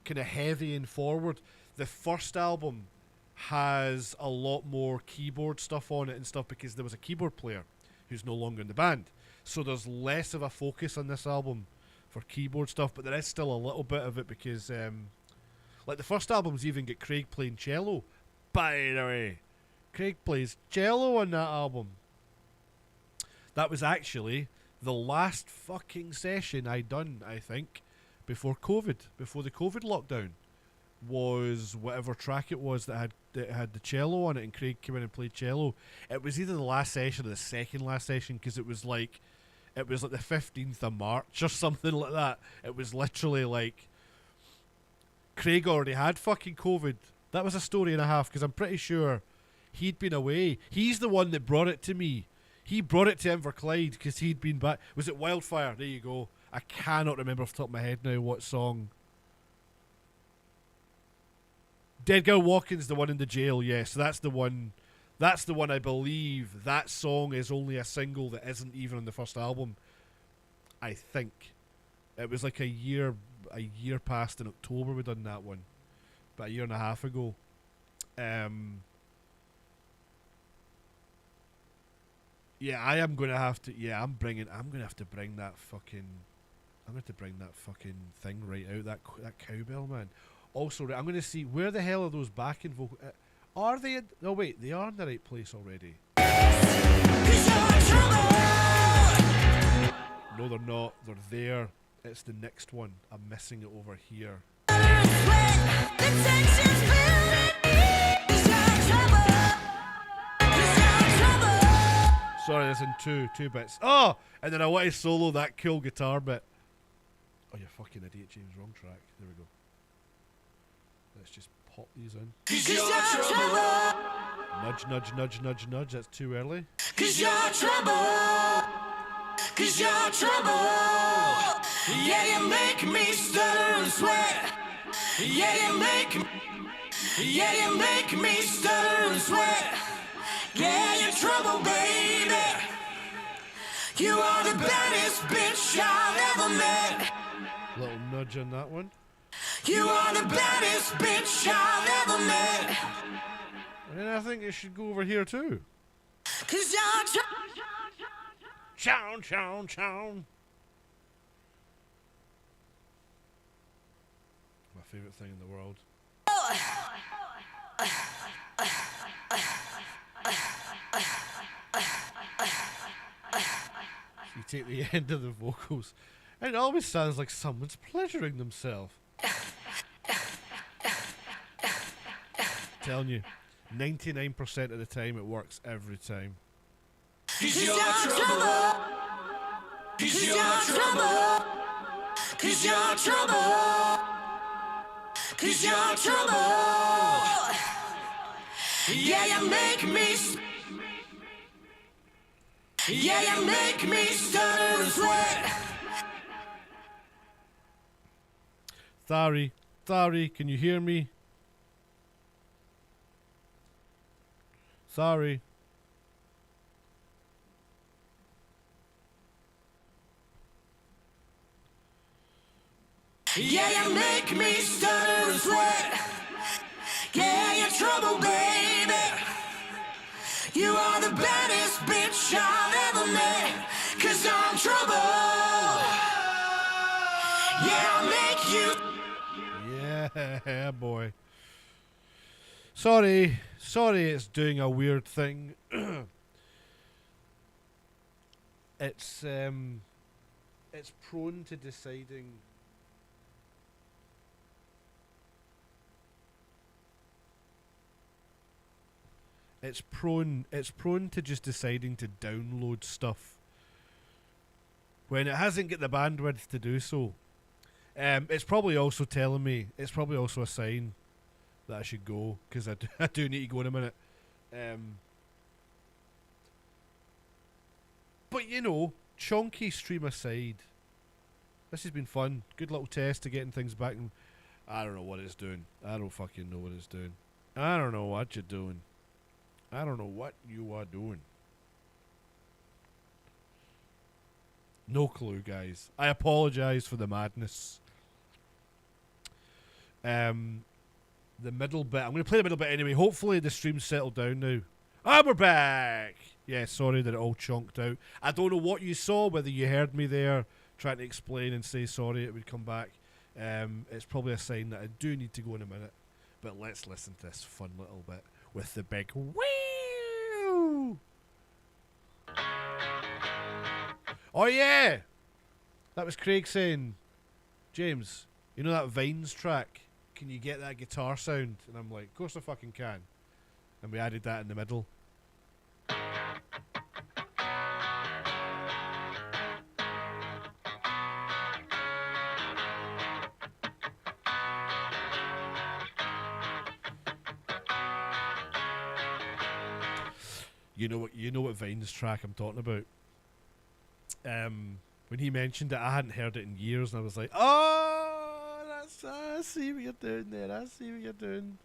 kind of heavy and forward. The first album has a lot more keyboard stuff on it and stuff because there was a keyboard player who's no longer in the band. So there's less of a focus on this album for keyboard stuff, but there is still a little bit of it because, like, the first album's even got Craig playing cello. By the way, Craig plays cello on that album. That was actually the last fucking session I done, I think, before the COVID lockdown, was whatever track it was that had the cello on it, and Craig came in and played cello. It was either the last session or the second last session, because it was like the 15th of March or something like that. It was literally like Craig already had fucking COVID. That was a story and a half, because I'm pretty sure he'd been away. He's the one that brought it to me. He brought it to Inverclyde because he'd been back. Was it Wildfire? There you go. I cannot remember off the top of my head now what song. Dead Girl Walking's the one in the jail, yes. That's the one. That's the one, I believe. That song is only a single that isn't even on the first album. I think. It was like a year past in October we done that one. About a year and a half ago. Yeah, I am gonna have to. Yeah, I'm gonna have to bring that fucking. I'm gonna have to bring that fucking thing right out. That cowbell, man. Also, I'm gonna see where the hell are those backing vocal. Are they? No, wait, they are in the right place already. No, they're not. They're there. It's the next one. I'm missing it over here. Sorry, there's in two bits. Oh, and then I want to solo that cool guitar bit. Oh, you fucking idiot, James. Wrong track. There we go. Let's just pop these in. Nudge, nudge, nudge, nudge, nudge. That's too early. 'Cause you're trouble. 'Cause you're trouble. Yeah, you make me stutter and sweat. Yeah, you make me stutter and sweat. Yeah, you're trouble, baby. You are the baddest bitch I've ever met. Little nudge on that one. You are the baddest bitch I've ever met. And I think it should go over here too. 'Cause you're trouble. Chown, chown, chown. My favourite thing in the world. You take the end of the vocals, and it always sounds like someone's pleasuring themselves. Telling you, 99% of the time it works every time. 'Cause you're trouble. 'Cause you're trouble. 'Cause you're trouble. 'Cause you're trouble. Yeah, you make me. Yeah, you make me stutter and sweat. Thari, can you hear me? Sorry. Yeah, you make me stutter and sweat. Yeah, you're trouble, baby. You are the baddest bitch I've ever met. 'Cause I'm trouble. Yeah, I'll make you. Yeah, boy. Sorry, it's doing a weird thing. It's prone to deciding. It's prone to just deciding to download stuff when it hasn't got the bandwidth to do so. It's probably also telling me, it's probably also a sign that I should go, because I do need to go in a minute. But you know, chunky stream aside, this has been fun. Good little test to getting things back. And I don't know what it's doing. I don't fucking know what it's doing. I don't know what you're doing. I don't know what you are doing. No clue, guys. I apologize for the madness. The middle bit. I'm going to play the middle bit anyway. Hopefully the stream's settled down now. Ah, we're back! Yeah, sorry that it all chunked out. I don't know what you saw, whether you heard me there trying to explain and say sorry it would come back. It's probably a sign that I do need to go in a minute. But let's listen to this fun little bit with the big wheel. Oh yeah! That was Craig saying, James, you know that Vines track? Can you get that guitar sound? And I'm like, of course I fucking can. And we added that in the middle. You know what Vines track I'm talking about. When he mentioned it, I hadn't heard it in years, and I was like, "Oh, I see what you're doing there. I see what you're doing."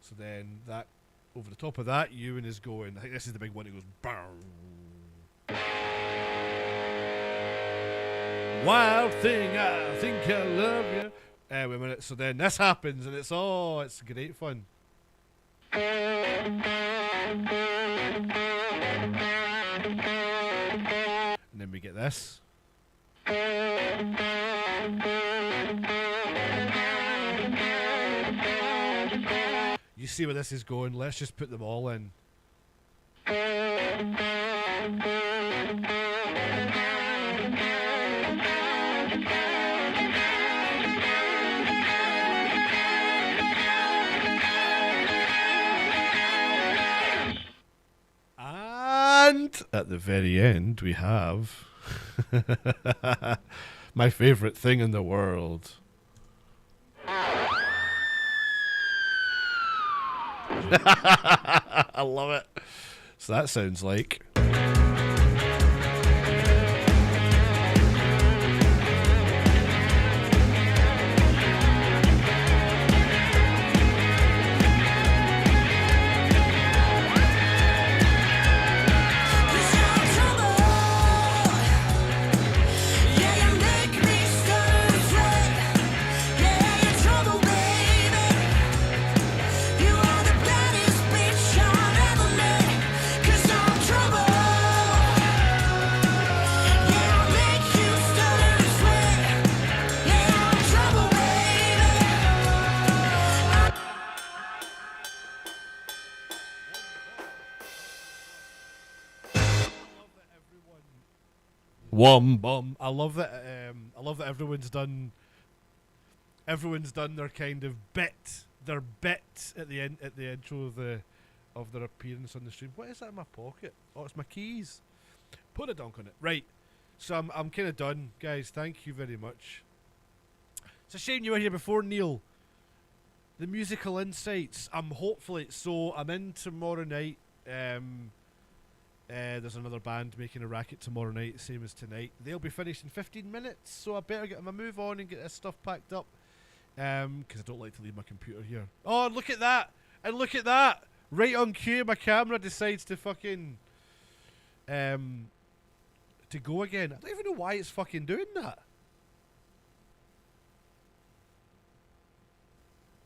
So then that over the top of that, Ewan is going. I think this is the big one. He goes, "Bow." Wild thing, I think I love you. Wait a minute. So then this happens, and it's great fun. And then we get this. You see where this is going. Let's just put them all in. And at the very end, we have my favourite thing in the world. I love it. So that sounds like... Wom bum. I love that. I love that everyone's done their kind of their bit at the end, at the intro of their appearance on the stream. What is that in my pocket? Oh, it's my keys. Put a dunk on it. Right. So I'm kind of done, guys. Thank you very much. It's a shame you were here before, Neil. The musical insights. I'm in tomorrow night. There's another band making a racket tomorrow night, same as tonight. They'll be finished in 15 minutes, so I better get my move on and get this stuff packed up. Because I don't like to leave my computer here. Oh, look at that! And look at that! Right on cue, my camera decides to fucking... to go again. I don't even know why it's fucking doing that.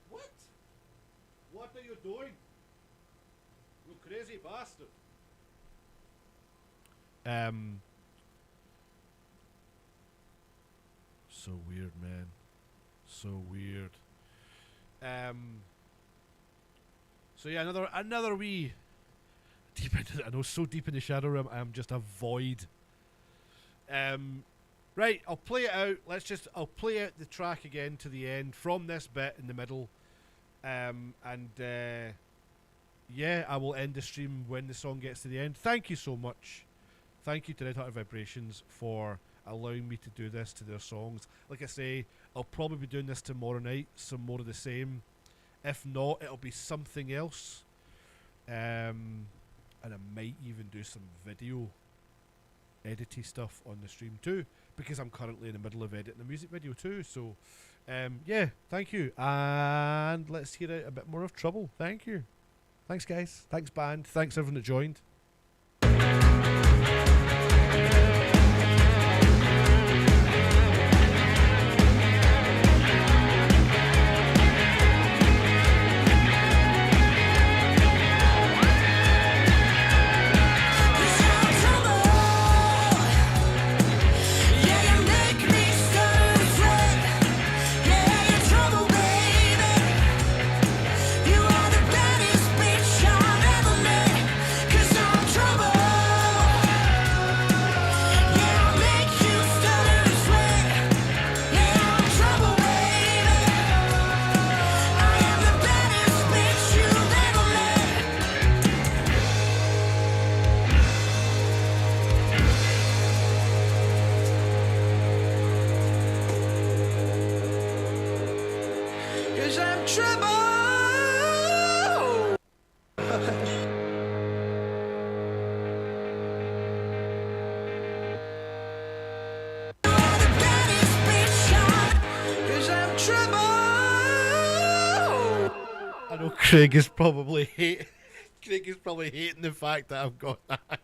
What? What are you doing? You crazy bastard. So weird, man. So weird. So yeah, another wee deep into I know, so deep in the shadow realm. I'm just a void. Right, I'll play it out. I'll play out the track again to the end from this bit in the middle. Yeah, I will end the stream when the song gets to the end. Thank you so much. Thank you to Red Hot Vibrations for allowing me to do this to their songs. Like I say, I'll probably be doing this tomorrow night, some more of the same. If not, it'll be something else. And I might even do some video edity stuff on the stream too, because I'm currently in the middle of editing a music video too. So yeah, thank you, and let's hear out a bit more of Trouble. Thank you. Thanks guys, thanks band, thanks everyone that joined. I know Craig is probably hating the fact that I've got that.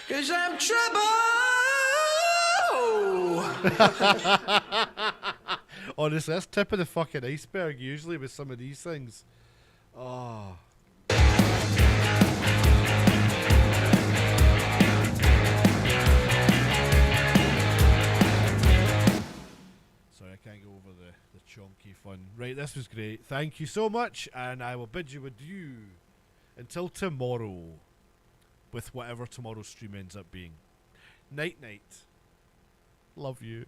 Cause I'm trouble. Honestly, that's tip of the fucking iceberg usually with some of these things. Oh. Sorry, I can't go over the chonky fun. Right, this was great. Thank you so much, and I will bid you adieu until tomorrow, with whatever tomorrow's stream ends up being. Night night. Love you.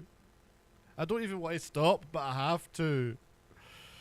I don't even want to stop, but I have to.